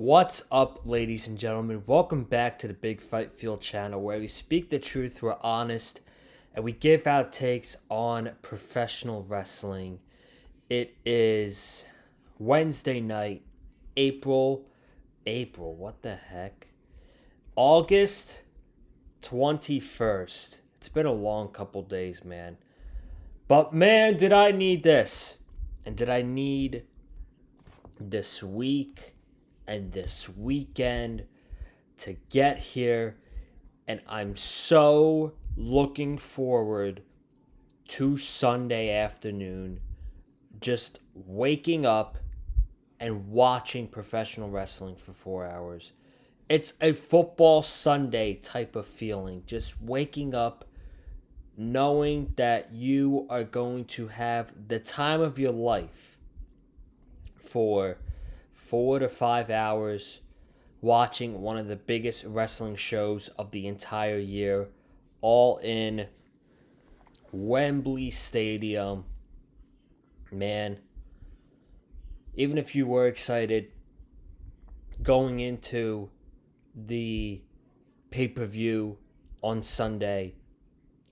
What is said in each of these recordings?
What's up, ladies and gentlemen? Welcome back to the Big Fight Field channel where we speak the truth, we're honest, and we give out takes on professional wrestling. It is Wednesday night, what the heck? August 21st. It's been a long couple days, man. But man, did I need this. And did I need this week and this weekend to get here, and I'm so looking forward to Sunday afternoon, just waking up and watching professional wrestling for 4 hours. It's a football Sunday type of feeling, just waking up knowing that you are going to have the time of your life for 4 to 5 hours watching one of the biggest wrestling shows of the entire year, all in Wembley Stadium. Man, even if you were excited going into the pay-per-view on Sunday,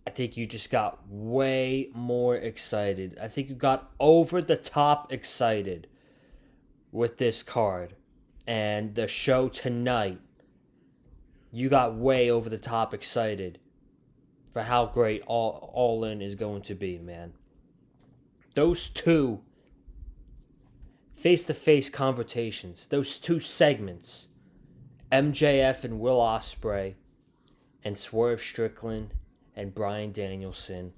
I think you just got way more excited. I think you got over the top excited with this card and the show tonight. You got way over the top excited for how great all in is going to be, man. Those two face-to-face confrontations, those two segments, MJF and Will Ospreay, and Swerve Strickland and Bryan Danielson,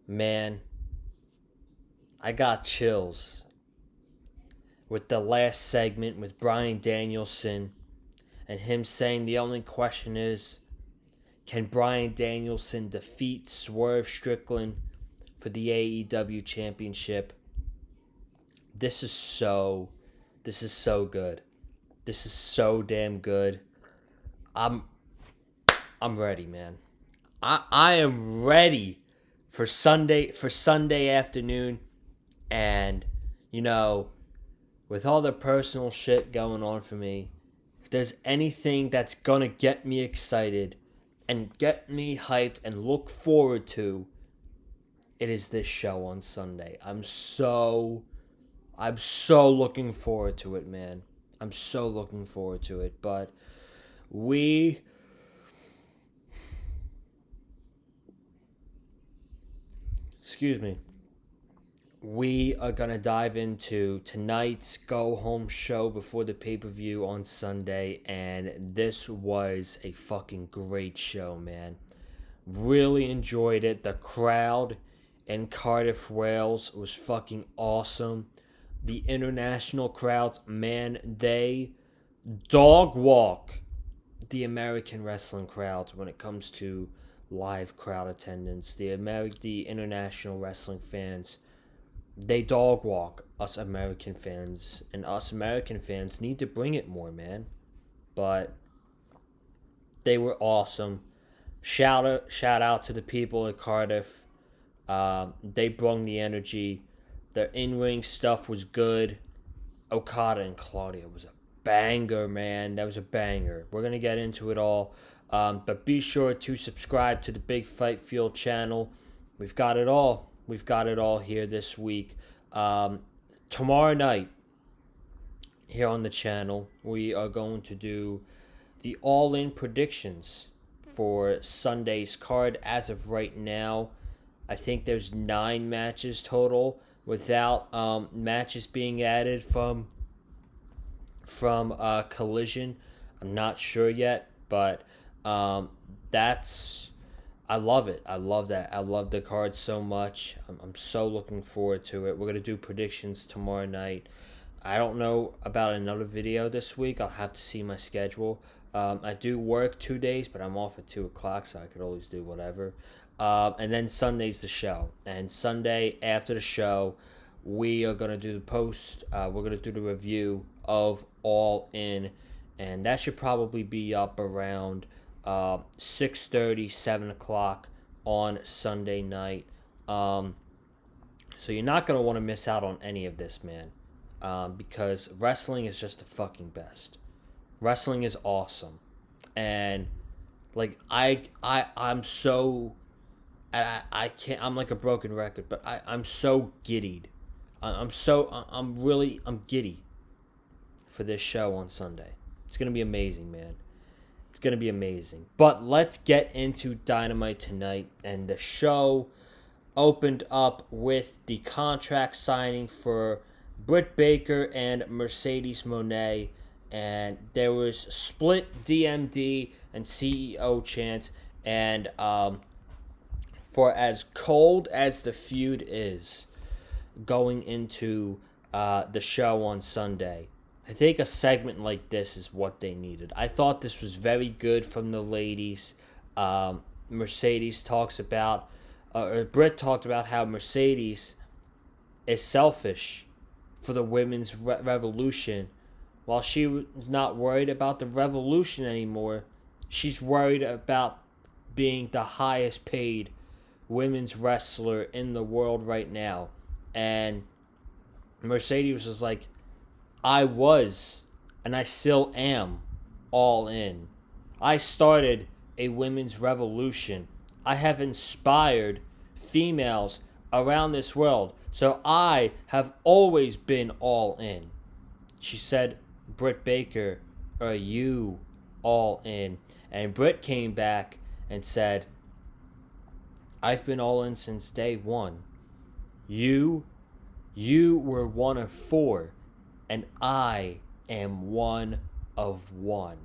man, I got chills with the last segment with Bryan Danielson and him saying the only question is, can Bryan Danielson defeat Swerve Strickland for the AEW championship? This is so good. This is so damn good. I'm ready, man. I am ready for Sunday afternoon, and with all the personal shit going on for me, if there's anything that's gonna get me excited and get me hyped and look forward to, it is this show on Sunday. I'm so looking forward to it, man. I'm so looking forward to it. But we are going to dive into tonight's go-home show before the pay-per-view on Sunday, and this was a fucking great show, man. Really enjoyed it. The crowd in Cardiff, Wales was fucking awesome. The international crowds, man, they dog walk the American wrestling crowds when it comes to live crowd attendance. The international wrestling fans, they dog walk us American fans, and us American fans need to bring it more, man. But they were awesome. Shout out to the people at Cardiff. They brung the energy. Their in-ring stuff was good. Okada and Claudia was a banger, man. That was a banger. We're going to get into it all. But be sure to subscribe to the Big Fight Field channel. We've got it all. We've got it all here this week. Tomorrow night, here on the channel, we are going to do the all-in predictions for Sunday's card. As of right now, I think there's 9 matches total, without matches being added from Collision. I'm not sure yet, but that's... I love it. I love that. I love the card so much. I'm so looking forward to it. We're going to do predictions tomorrow night. I don't know about another video this week. I'll have to see my schedule. I do work 2 days, but I'm off at 2 o'clock, so I could always do whatever. And then Sunday's the show. And Sunday, after the show, we are going to do the post. We're going to do the review of All In. And that should probably be up around 6:30, 7 o'clock on Sunday night. So you're not going to want to miss out on any of this, man. because wrestling is just the fucking best. Wrestling is awesome, and like I'm so I can't. I'm like a broken record, but I'm so giddied. I'm giddy for this show on Sunday. It's gonna be amazing, man. It's gonna be amazing. But let's get into Dynamite tonight, and the show opened up with the contract signing for Britt Baker and Mercedes Moné, and there was split DMD and CEO chants, and for as cold as the feud is going into the show on Sunday, I think a segment like this is what they needed. I thought this was very good from the ladies. Mercedes talks about, or Britt talked about how Mercedes is selfish for the women's revolution. While she was not worried about the revolution anymore, she's worried about being the highest paid women's wrestler in the world right now. And Mercedes was like, I was, and I still am, all in. I started a women's revolution. I have inspired females around this world, so I have always been all in. She said, Britt Baker, are you all in? And Britt came back and said, I've been all in since day one. You were one of four, and I am one of one.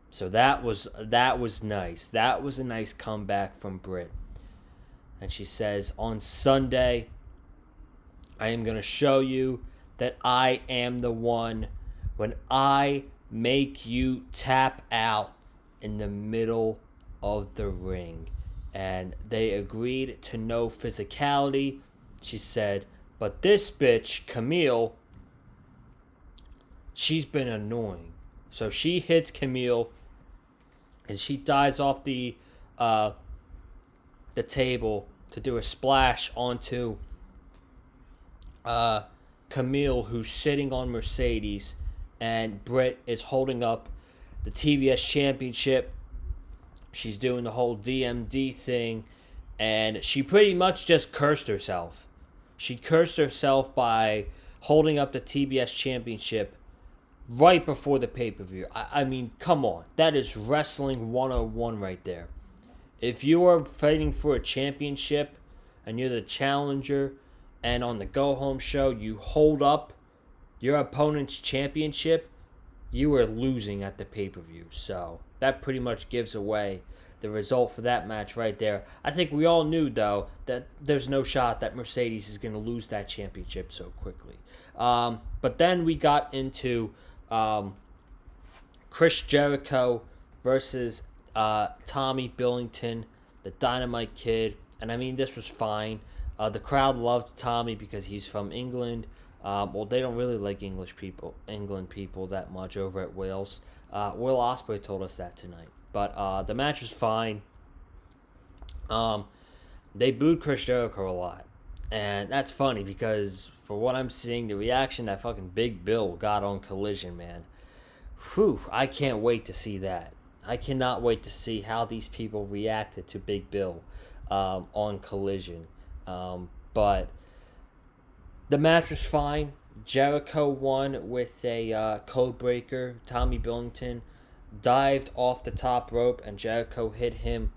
So that was nice. That was a nice comeback from Britt. And she says, on Sunday, I am going to show you that I am the one when I make you tap out in the middle of the ring. And they agreed to no physicality. She said, but this bitch, Camille, she's been annoying. So she hits Camille, and she dives off the table to do a splash onto Camille, who's sitting on Mercedes, and Britt is holding up the TBS Championship. She's doing the whole DMD thing, and she pretty much just cursed herself. She cursed herself by holding up the TBS Championship right before the pay-per-view. I mean, come on. That is wrestling 101 right there. If you are fighting for a championship and you're the challenger, and on the go-home show you hold up your opponent's championship, you are losing at the pay-per-view. So that pretty much gives away the result for that match right there. I think we all knew, though, that there's no shot that Mercedes is going to lose that championship so quickly. But then we got into Chris Jericho versus Tommy Billington, the Dynamite Kid. And I mean, this was fine. The crowd loved Tommy because he's from England. Well, they don't really like England people that much over at Wales. Will Ospreay told us that tonight. But the match was fine. They booed Chris Jericho a lot. And that's funny because for what I'm seeing, the reaction that fucking Big Bill got on Collision, man. Whew, I can't wait to see that. I cannot wait to see how these people reacted to Big Bill on Collision. But the match was fine. Jericho won with a code breaker. Tommy Billington dived off the top rope, and Jericho hit him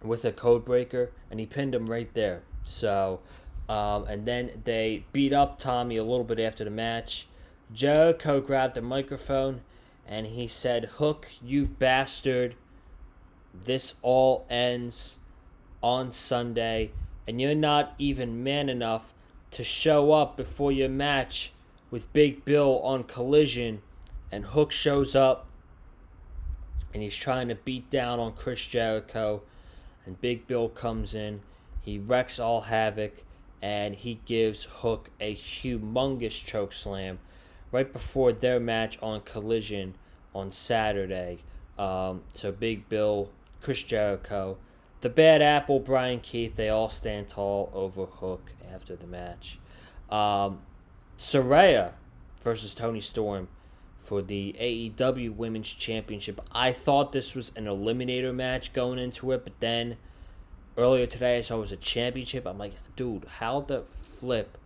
with a code breaker, and he pinned him right there. So, and then they beat up Tommy a little bit after the match. Jericho grabbed the microphone, and he said, "Hook, you bastard. This all ends on Sunday, and you're not even man enough to show up before your match with Big Bill on Collision." And Hook shows up, and he's trying to beat down on Chris Jericho, and Big Bill comes in. He wrecks all havoc, and he gives Hook a humongous chokeslam right before their match on Collision on Saturday. So Big Bill, Chris Jericho, the Bad Apple, Bryan Keith, they all stand tall over Hook after the match. Saraya versus Toni Storm for the AEW Women's Championship. I thought this was an eliminator match going into it, but then earlier today I saw it was a championship. I'm like, dude, how the flip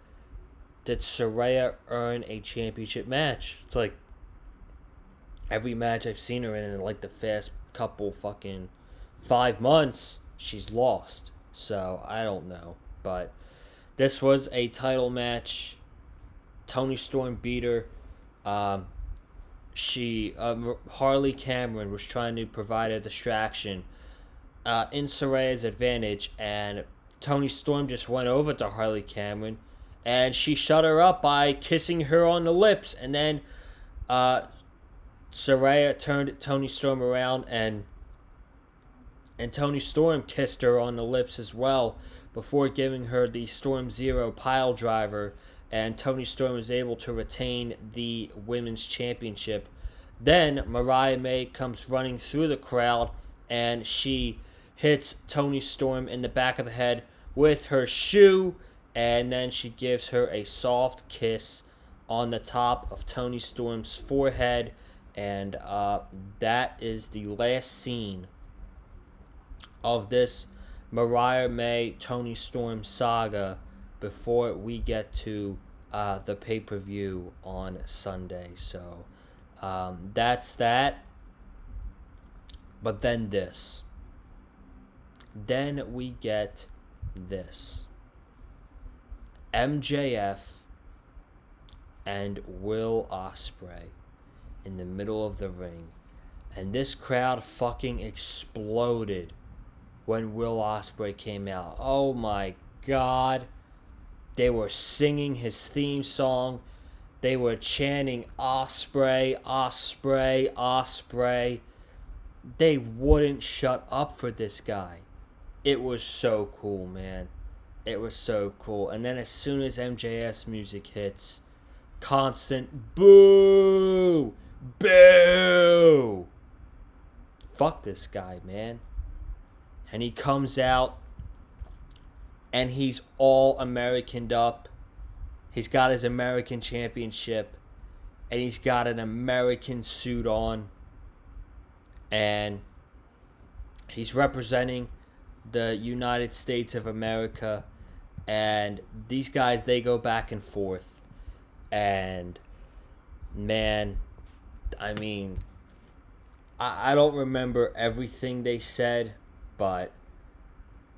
did Saraya earn a championship match? It's like every match I've seen her in like the past couple fucking 5 months, she's lost. So I don't know. But this was a title match. Toni Storm beat her. Harley Cameron was trying to provide a distraction in Saraya's advantage, and Toni Storm just went over to Harley Cameron, and she shut her up by kissing her on the lips, and then Saraya turned Toni Storm around, and Toni Storm kissed her on the lips as well before giving her the Storm Zero pile driver, and Toni Storm was able to retain the Women's Championship. Then Mariah May comes running through the crowd, and she hits Toni Storm in the back of the head with her shoe, and then she gives her a soft kiss on the top of Toni Storm's forehead, and that is the last scene of this Mariah May Toni Storm saga before we get to the pay-per-view on Sunday. So that's that. But then this. Then we get this. MJF and Will Ospreay in the middle of the ring. And this crowd fucking exploded when Will Ospreay came out. Oh my God. They were singing his theme song. They were chanting Ospreay, Ospreay, Ospreay. They wouldn't shut up for this guy. It was so cool, man. It was so cool. And then as soon as MJF's music hits, constant boo! Boo! Fuck this guy, man. And he comes out, and he's all Americaned up. He's got his American championship, and he's got an American suit on, and he's representing the United States of America. And these guys, they go back and forth, and man, I mean, I don't remember everything they said, but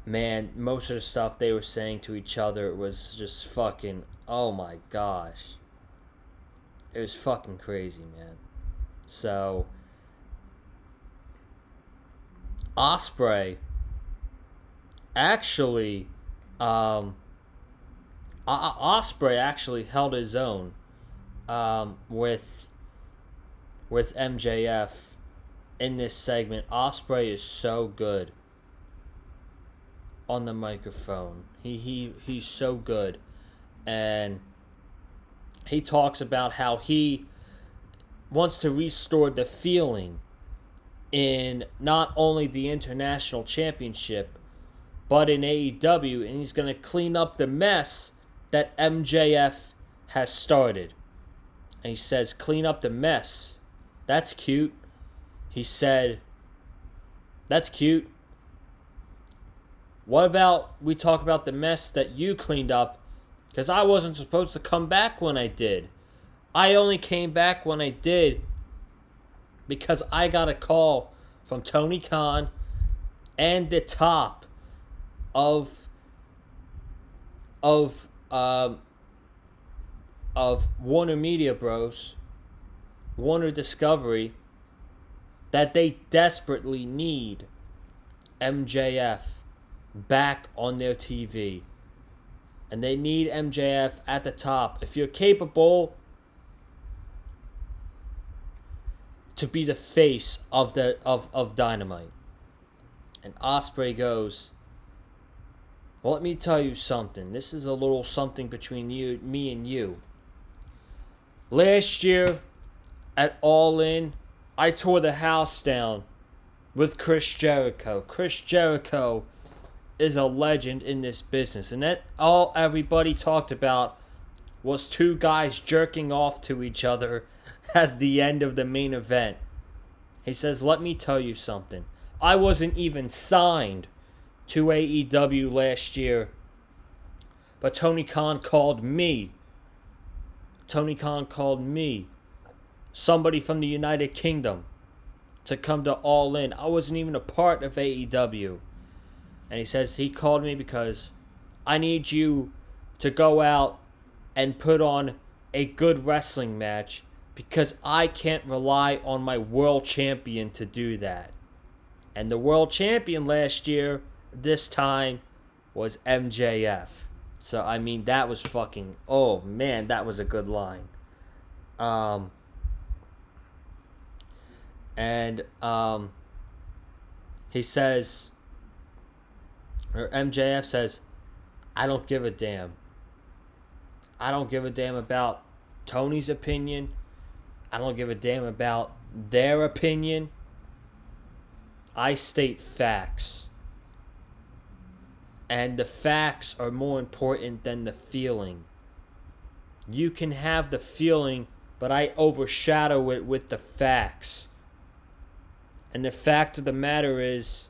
man, most of the stuff they were saying to each other was just fucking, oh my gosh. It was fucking crazy, man. So, Ospreay actually, Ospreay actually held his own with MJF in this segment. Ospreay is so good on the microphone. He's so good, and he talks about how he wants to restore the feeling in not only the international championship but in AEW, and he's going to clean up the mess that MJF has started. And he says, clean up the mess. That's cute. He said, that's cute. What about we talk about the mess that you cleaned up? Because I wasn't supposed to come back when I did. I only came back when I did because I got a call from Tony Khan and the top of Warner Media Bros, Warner Discovery, that they desperately need MJF back on their TV. And they need MJF at the top. If you're capable to be the face of Dynamite. And Ospreay goes, well, let me tell you something. This is a little something between me and you. Last year at All In, I tore the house down with Chris Jericho. Chris Jericho is a legend in this business. And that all everybody talked about was two guys jerking off to each other at the end of the main event. He says, let me tell you something. I wasn't even signed to AEW last year, but Tony Khan called me. Tony Khan called me, somebody from the United Kingdom, to come to All In. I wasn't even a part of AEW. And he says he called me because I need you to go out and put on a good wrestling match because I can't rely on my world champion to do that. And the world champion last year, this time, was MJF. So, I mean, that was fucking... Oh, man, that was a good line. He says... Or MJF says, I don't give a damn. I don't give a damn about Tony's opinion. I don't give a damn about their opinion. I state facts. And the facts are more important than the feeling. You can have the feeling, but I overshadow it with the facts. And the fact of the matter is,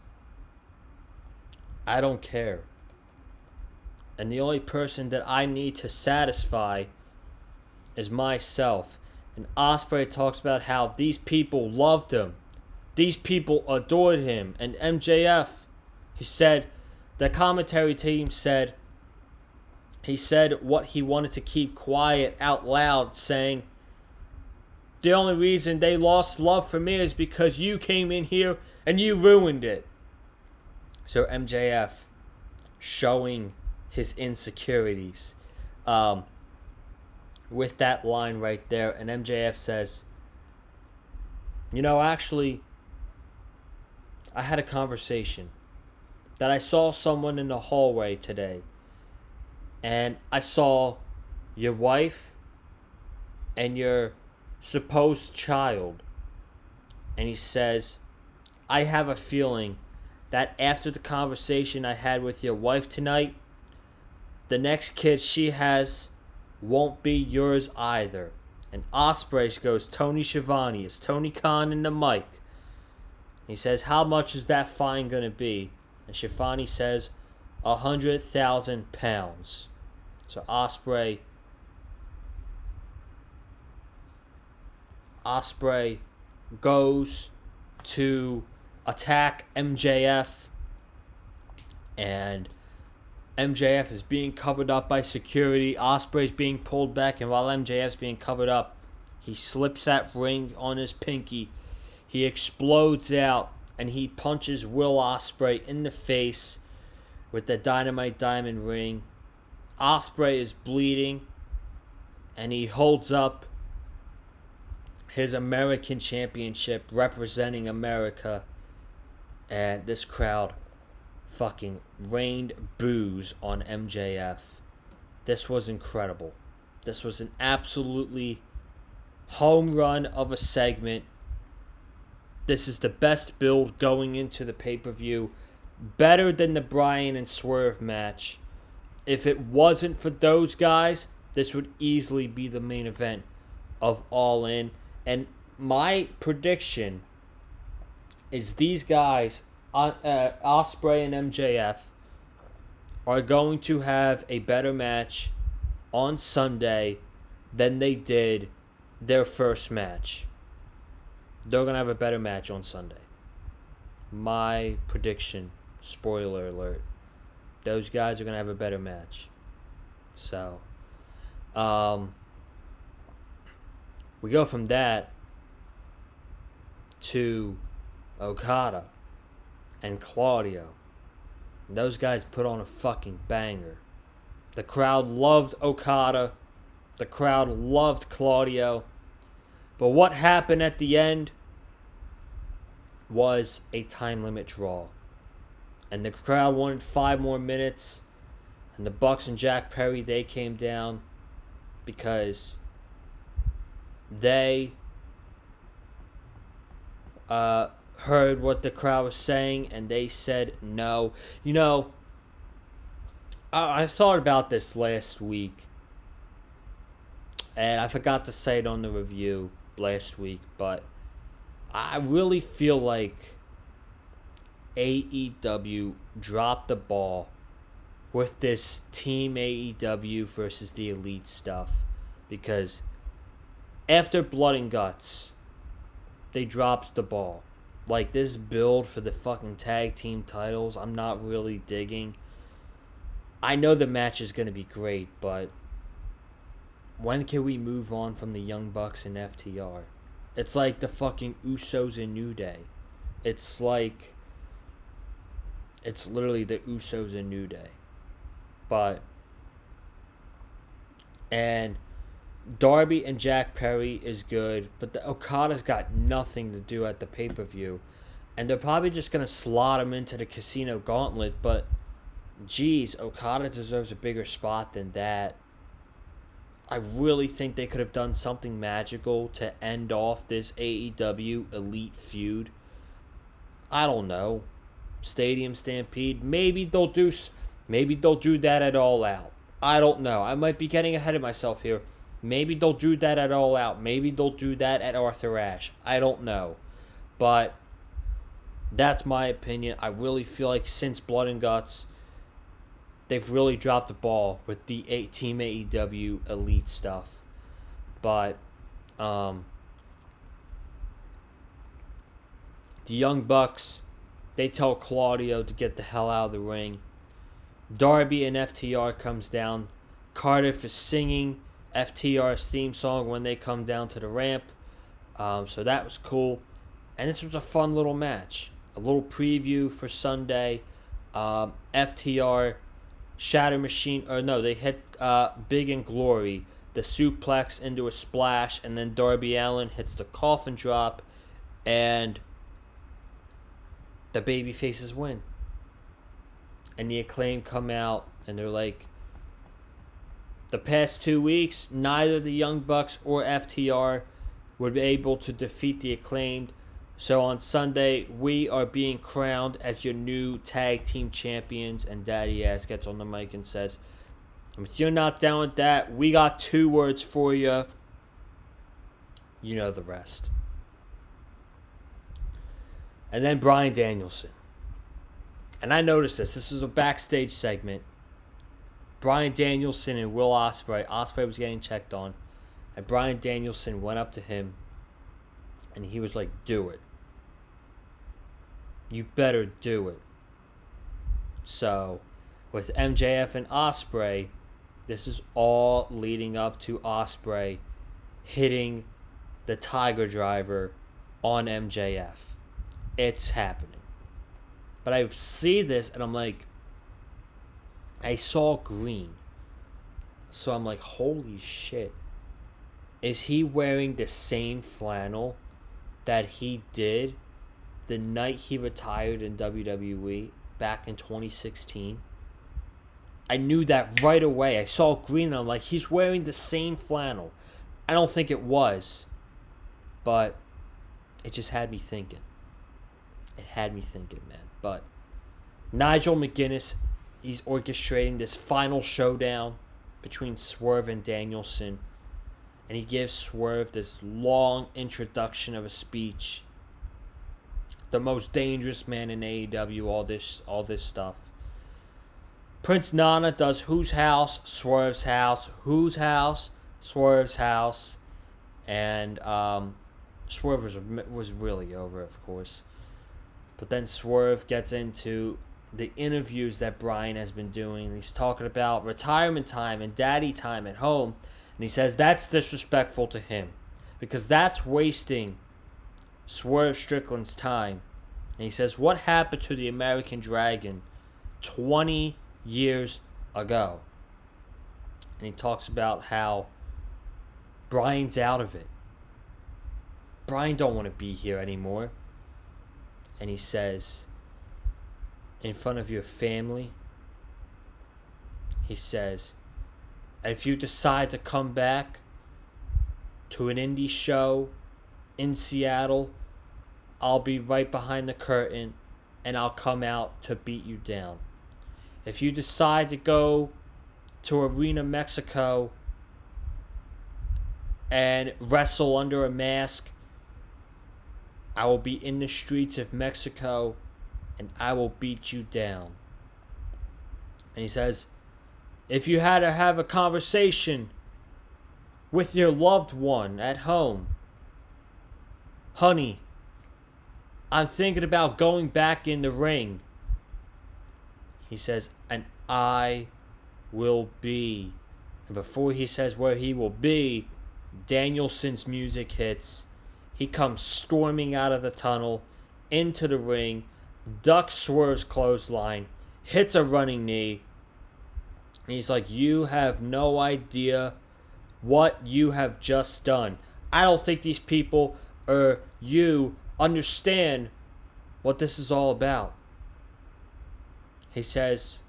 I don't care. And the only person that I need to satisfy is myself. And Ospreay talks about how these people loved him. These people adored him. And MJF, he said, the commentary team said, he said what he wanted to keep quiet out loud, saying, the only reason they lost love for me is because you came in here and you ruined it. So MJF showing his insecurities with that line right there. And MJF says, you know, actually, I had a conversation that I saw someone in the hallway today. And I saw your wife and your supposed child. And he says, I have a feeling that after the conversation I had with your wife tonight, the next kid she has won't be yours either. And Ospreay goes, Tony Schiavone, is Tony Khan in the mic? He says, how much is that fine going to be? And Schiavone says, 100,000 pounds. So Ospreay goes to attack MJF, and MJF is being covered up by security. Ospreay's being pulled back, and while MJF's being covered up, he slips that ring on his pinky. He explodes out, and he punches Will Ospreay in the face with the Dynamite diamond ring. Ospreay is bleeding, and he holds up his American Championship representing America. And this crowd fucking rained boos on MJF. This was incredible. This was an absolutely home run of a segment. This is the best build going into the pay-per-view. Better than the Bryan and Swerve match. If it wasn't for those guys, this would easily be the main event of All In. And my prediction is these guys, Ospreay and MJF, are going to have a better match on Sunday than they did their first match. They're going to have a better match on Sunday. My prediction, spoiler alert, those guys are going to have a better match. So, we go from that to Okada and Claudio. And those guys put on a fucking banger. The crowd loved Okada. The crowd loved Claudio. But what happened at the end was a time limit draw. And the crowd wanted 5 more minutes. And the Bucks and Jack Perry, they came down because they heard what the crowd was saying, and they said no. You know, I thought about this last week, And I forgot to say it on the review last week, but I really feel like AEW dropped the ball with this Team AEW versus the Elite stuff. Because after Blood and Guts, they dropped the ball. Like, this build for the fucking tag team titles, I'm not really digging. I know the match is going to be great, but when can we move on from the Young Bucks and FTR? It's like the fucking Usos and New Day. It's like, it's literally the Usos and New Day. But, and Darby and Jack Perry is good, but the Okada's got nothing to do at the pay-per-view. And they're probably just going to slot him into the Casino Gauntlet, but geez, Okada deserves a bigger spot than that. I really think they could have done something magical to end off this AEW Elite feud. I don't know. Stadium Stampede. Maybe they'll do that at All Out. I don't know. I might be getting ahead of myself here. Maybe they'll do that at All Out. Maybe they'll do that at Arthur Ashe. I don't know. But that's my opinion. I really feel like since Blood and Guts, they've really dropped the ball with the Team AEW Elite stuff. But the Young Bucks, they tell Claudio to get the hell out of the ring. Darby and FTR comes down. Cardiff is singing FTR's theme song when they come down to the ramp. So that was cool. And this was a fun little match. A little preview for Sunday. FTR, Shatter Machine, they hit Big and Glory. The suplex into a splash, and then Darby Allin hits the coffin drop, and the baby faces win. And the Acclaim come out, and they're like, the past 2 weeks, neither the Young Bucks or FTR were able to defeat the Acclaimed. So on Sunday, we are being crowned as your new tag team champions. And Daddy Ass gets on the mic and says, if you're not down with that, we got 2 words for you. You know the rest. And then Bryan Danielson. And I noticed this. This is a backstage segment. Bryan Danielson and Will Ospreay. Ospreay was getting checked on. And Bryan Danielson went up to him. And he was like, do it. You better do it. So, with MJF and Ospreay, this is all leading up to Ospreay hitting the Tiger Driver on MJF. It's happening. But I see this and I'm like, I saw green. So I'm like, holy shit. Is he wearing the same flannel that he did the night he retired in WWE back in 2016? I knew that right away. I saw green and I'm like, he's wearing the same flannel. I don't think it was, but it just had me thinking. It had me thinking, man. But Nigel McGuinness, he's orchestrating this final showdown between Swerve and Danielson. And he gives Swerve this long introduction of a speech. The most dangerous man in AEW, all this stuff. Prince Nana does Whose House? Swerve's House. Whose House? Swerve's House. And Swerve was really over, of course. But then Swerve gets into the interviews that Bryan has been doing. He's talking about retirement time and daddy time at home. And he says that's disrespectful to him. Because that's wasting Swerve Strickland's time. And he says, what happened to the American Dragon 20 years ago? And he talks about how Bryan's out of it. Bryan don't want to be here anymore. And he says, in front of your family, he says, if you decide to come back to an indie show in Seattle, I'll be right behind the curtain and I'll come out to beat you down. If you decide to go to Arena Mexico and wrestle under a mask. I will be in the streets of Mexico and I will beat you down. And he says, if you had to have a conversation with your loved one at home, honey, I'm thinking about going back in the ring. He says, and I will be. And before he says where he will be, Danielson's music hits. He comes storming out of the tunnel into the ring, ducks Swerve's clothesline, hits a running knee. And he's like, you have no idea what you have just done. I don't think these people or you understand what this is all about. He says,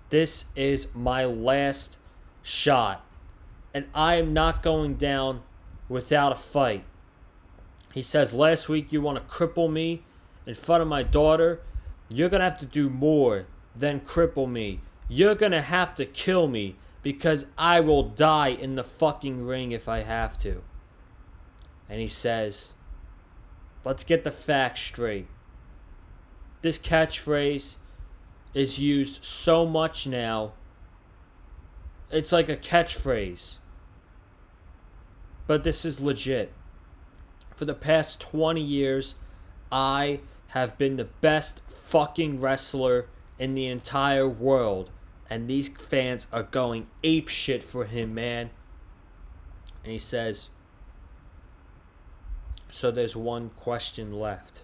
this is my last shot, and I am not going down without a fight. He says, last week you want to cripple me in front of my daughter. You're going to have to do more than cripple me. You're going to have to kill me because I will die in the fucking ring if I have to. And he says, let's get the facts straight. This catchphrase is used so much now. It's like a catchphrase. But this is legit. For the past 20 years, I have been the best fucking wrestler in the entire world. And these fans are going apeshit for him, man. And he says, so there's one question left.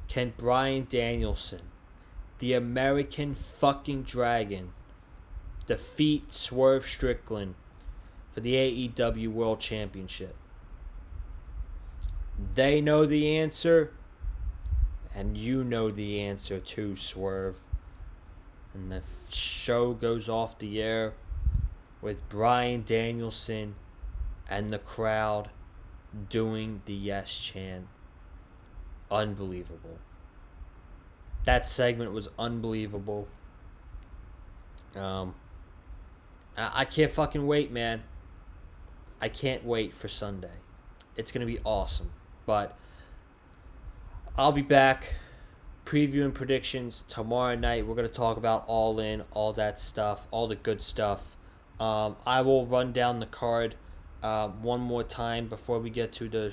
Can Bryan Danielson, the American fucking Dragon, defeat Swerve Strickland for the AEW World Championship? They know the answer, and you know the answer too, Swerve. And the show goes off the air with Bryan Danielson and the crowd doing the yes chant. Unbelievable. That segment was unbelievable. I can't fucking wait, man. I can't wait for Sunday. It's going to be awesome. But I'll be back previewing predictions tomorrow night. We're going to talk about All In, all that stuff, all the good stuff. I will run down the card one more time before we get to the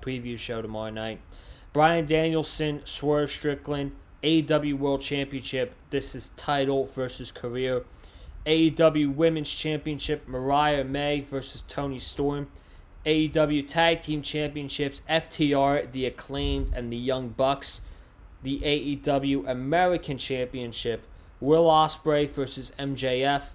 preview show tomorrow night. Bryan Danielson, Swerve Strickland, AEW World Championship. This is title versus career. AEW Women's Championship, Mariah May versus Toni Storm. AEW Tag Team Championships, FTR, The Acclaimed, and the Young Bucks. The AEW American Championship, Will Ospreay versus MJF.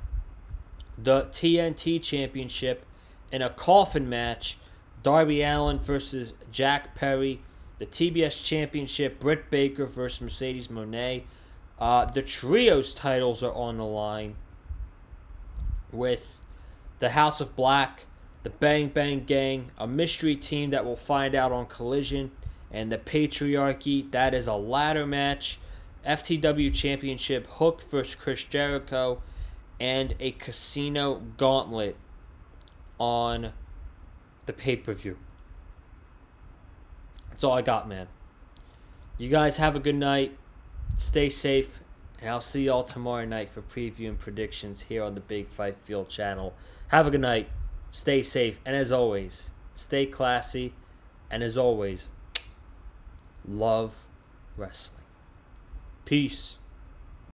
The TNT Championship, in a coffin match, Darby Allin versus Jack Perry. The TBS Championship, Britt Baker versus Mercedes Moné. The Trios titles are on the line with the House of Black, the Bang Bang Gang, a mystery team that we'll find out on Collision, and the Patriarchy. That is a ladder match. FTW Championship, Hook versus Chris Jericho, and a Casino Gauntlet on the pay-per-view. That's all I got, man. You guys have a good night. Stay safe. And I'll see y'all tomorrow night for preview and predictions here on the Big Fight Field channel. Have a good night. Stay safe. And as always, stay classy. And as always, love wrestling. Peace.